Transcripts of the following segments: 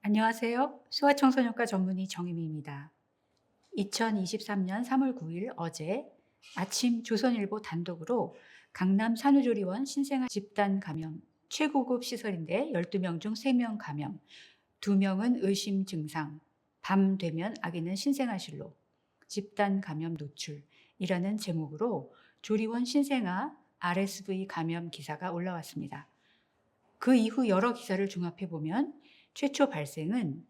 안녕하세요. 소아청소년과 전문의 정유미입니다. 2023년 3월 9일 어제 아침 조선일보 단독으로 강남 산후조리원 신생아 집단 감염 최고급 시설인데 12명 중 3명 감염, 2명은 의심 증상, 밤 되면 아기는 신생아실로 집단 감염 노출이라는 제목으로 조리원 신생아 RSV 감염 기사가 올라왔습니다. 그 이후 여러 기사를 종합해 보면 최초 발생은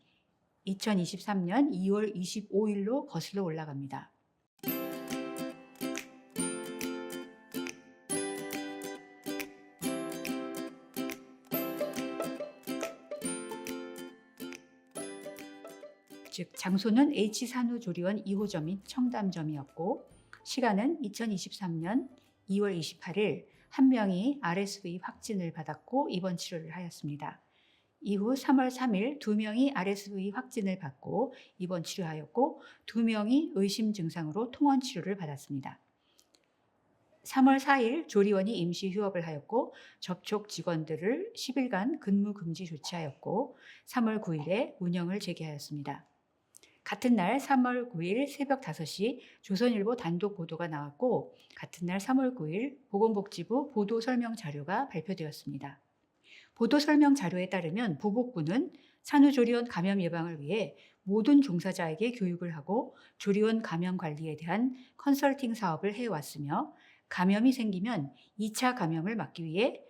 2023년 2월 25일로 거슬러 올라갑니다. 즉 장소는 H산후조리원 2호점 및 청담점이었고 시간은 2023년 2월 28일 한 명이 RSV 확진을 받았고 입원 치료를 하였습니다. 이후 3월 3일 2명이 RSV 확진을 받고 입원 치료하였고 2명이 의심 증상으로 통원 치료를 받았습니다. 3월 4일 조리원이 임시 휴업을 하였고 접촉 직원들을 10일간 근무 금지 조치하였고 3월 9일에 운영을 재개하였습니다. 같은 날 3월 9일 새벽 5시 조선일보 단독 보도가 나왔고 같은 날 3월 9일 보건복지부 보도 설명 자료가 발표되었습니다. 보도 설명 자료에 따르면 보복부는 산후조리원 감염 예방을 위해 모든 종사자에게 교육을 하고 조리원 감염 관리에 대한 컨설팅 사업을 해왔으며 감염이 생기면 2차 감염을 막기 위해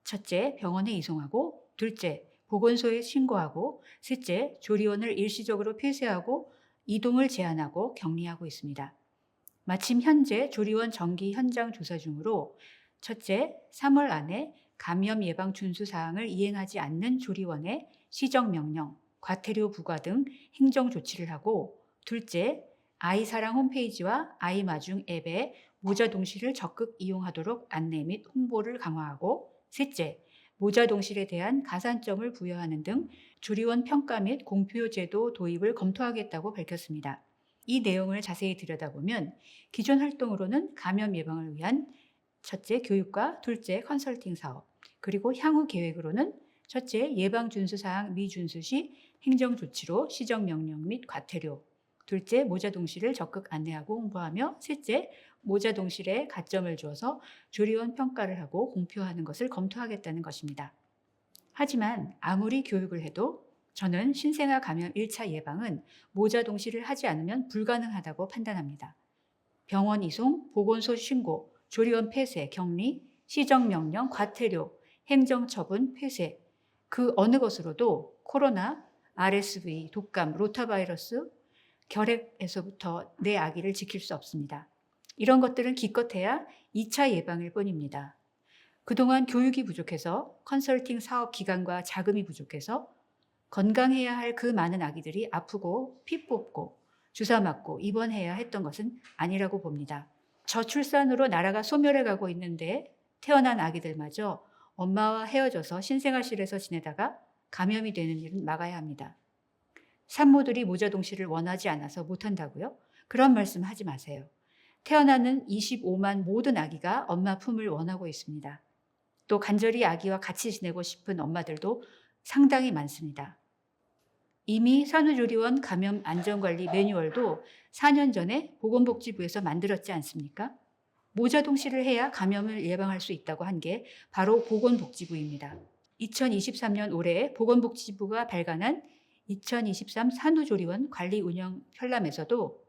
첫째, 병원에 이송하고 둘째, 보건소에 신고하고 셋째, 조리원을 일시적으로 폐쇄하고 이동을 제한하고 격리하고 있습니다. 마침 현재 조리원 정기 현장 조사 중으로 첫째, 3월 안에 감염 예방 준수 사항을 이행하지 않는 조리원에 시정명령, 과태료 부과 등 행정 조치를 하고 둘째, 아이사랑 홈페이지와 아이마중 앱의 모자동실을 적극 이용하도록 안내 및 홍보를 강화하고 셋째, 모자동실에 대한 가산점을 부여하는 등 조리원 평가 및 공표 제도 도입을 검토하겠다고 밝혔습니다. 이 내용을 자세히 들여다보면 기존 활동으로는 감염 예방을 위한 첫째, 교육과 둘째, 컨설팅 사업, 그리고 향후 계획으로는 첫째, 예방 준수 사항 미준수 시 행정 조치로 시정 명령 및 과태료, 둘째, 모자동실을 적극 안내하고 홍보하며 셋째, 모자동실에 가점을 주어서 조리원 평가를 하고 공표하는 것을 검토하겠다는 것입니다. 하지만 아무리 교육을 해도 저는 신생아 감염 1차 예방은 모자동실을 하지 않으면 불가능하다고 판단합니다. 병원 이송, 보건소 신고, 조리원 폐쇄, 격리, 시정명령, 과태료, 행정처분, 폐쇄 그 어느 것으로도 코로나, RSV, 독감, 로타바이러스, 결핵에서부터 내 아기를 지킬 수 없습니다. 이런 것들은 기껏해야 2차 예방일 뿐입니다. 그동안 교육이 부족해서 컨설팅 사업 기간과 자금이 부족해서 건강해야 할 그 많은 아기들이 아프고 피 뽑고 주사 맞고 입원해야 했던 것은 아니라고 봅니다. 저출산으로 나라가 소멸해 가고 있는데 태어난 아기들마저 엄마와 헤어져서 신생아실에서 지내다가 감염이 되는 일은 막아야 합니다. 산모들이 모자동실을 원하지 않아서 못한다고요? 그런 말씀 하지 마세요. 태어나는 25만 모든 아기가 엄마 품을 원하고 있습니다. 또 간절히 아기와 같이 지내고 싶은 엄마들도 상당히 많습니다. 이미 산후조리원 감염 안전관리 매뉴얼도 4년 전에 보건복지부에서 만들었지 않습니까? 모자동실을 해야 감염을 예방할 수 있다고 한 게 바로 보건복지부입니다. 2023년 올해 보건복지부가 발간한 2023 산후조리원 관리 운영 편람에서도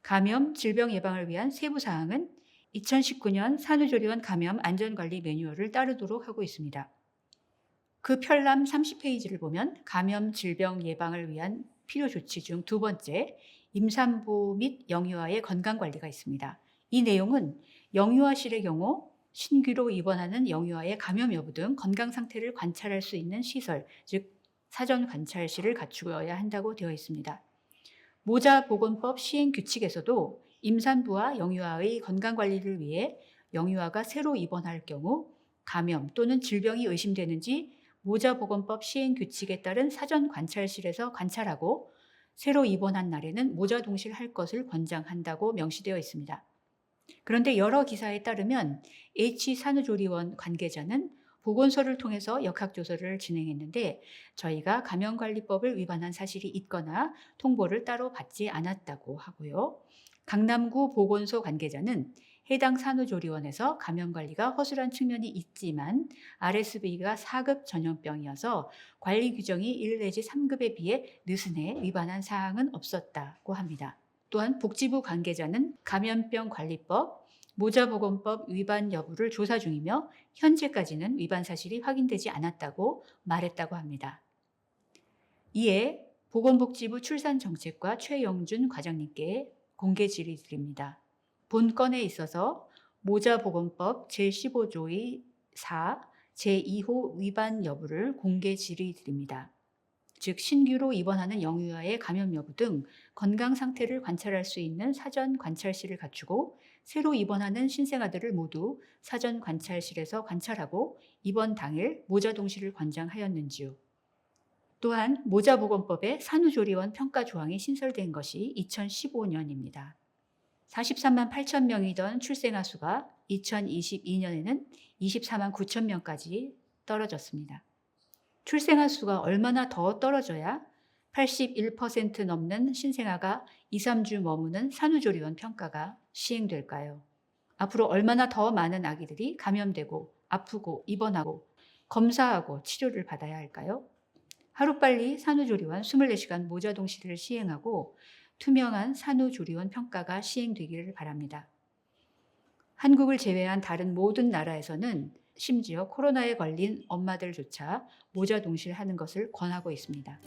감염 질병 예방을 위한 세부 사항은 2019년 산후조리원 감염 안전관리 매뉴얼을 따르도록 하고 있습니다. 그 편람 30페이지를 보면 감염 질병 예방을 위한 필요 조치 중 두 번째, 임산부 및 영유아의 건강관리가 있습니다. 이 내용은 영유아실의 경우 신규로 입원하는 영유아의 감염 여부 등 건강 상태를 관찰할 수 있는 시설, 즉 사전 관찰실을 갖추어야 한다고 되어 있습니다. 모자보건법 시행규칙에서도 임산부와 영유아의 건강관리를 위해 영유아가 새로 입원할 경우 감염 또는 질병이 의심되는지 모자보건법 시행규칙에 따른 사전 관찰실에서 관찰하고 새로 입원한 날에는 모자동실할 것을 권장한다고 명시되어 있습니다. 그런데 여러 기사에 따르면 H산후조리원 관계자는 보건소를 통해서 역학조사를 진행했는데 저희가 감염관리법을 위반한 사실이 있거나 통보를 따로 받지 않았다고 하고요. 강남구 보건소 관계자는 해당 산후조리원에서 감염관리가 허술한 측면이 있지만 RSV가 4급 전염병이어서 관리 규정이 1 내지 3급에 비해 느슨해 위반한 사항은 없었다고 합니다. 또한 복지부 관계자는 감염병 관리법, 모자보건법 위반 여부를 조사 중이며 현재까지는 위반 사실이 확인되지 않았다고 말했다고 합니다. 이에 보건복지부 출산정책과 최영준 과장님께 공개 질의드립니다. 본건에 있어서 모자보건법 제15조의 4, 제2호 위반 여부를 공개 질의드립니다. 즉 신규로 입원하는 영유아의 감염 여부 등 건강 상태를 관찰할 수 있는 사전 관찰실을 갖추고 새로 입원하는 신생아들을 모두 사전 관찰실에서 관찰하고 입원 당일 모자 동시를 권장하였는지요. 또한 모자보건법에 산후조리원 평가 조항이 신설된 것이 2015년입니다. 43만 8천 명이던 출생아 수가 2022년에는 24만 9천 명까지 떨어졌습니다. 출생아 수가 얼마나 더 떨어져야 81% 넘는 신생아가 2, 3주 머무는 산후조리원 평가가 시행될까요? 앞으로 얼마나 더 많은 아기들이 감염되고 아프고 입원하고 검사하고 치료를 받아야 할까요? 하루빨리 산후조리원 24시간 모자동시를 시행하고 투명한 산후조리원 평가가 시행되기를 바랍니다. 한국을 제외한 다른 모든 나라에서는 심지어 코로나에 걸린 엄마들조차 모자 동실하는 것을 권하고 있습니다.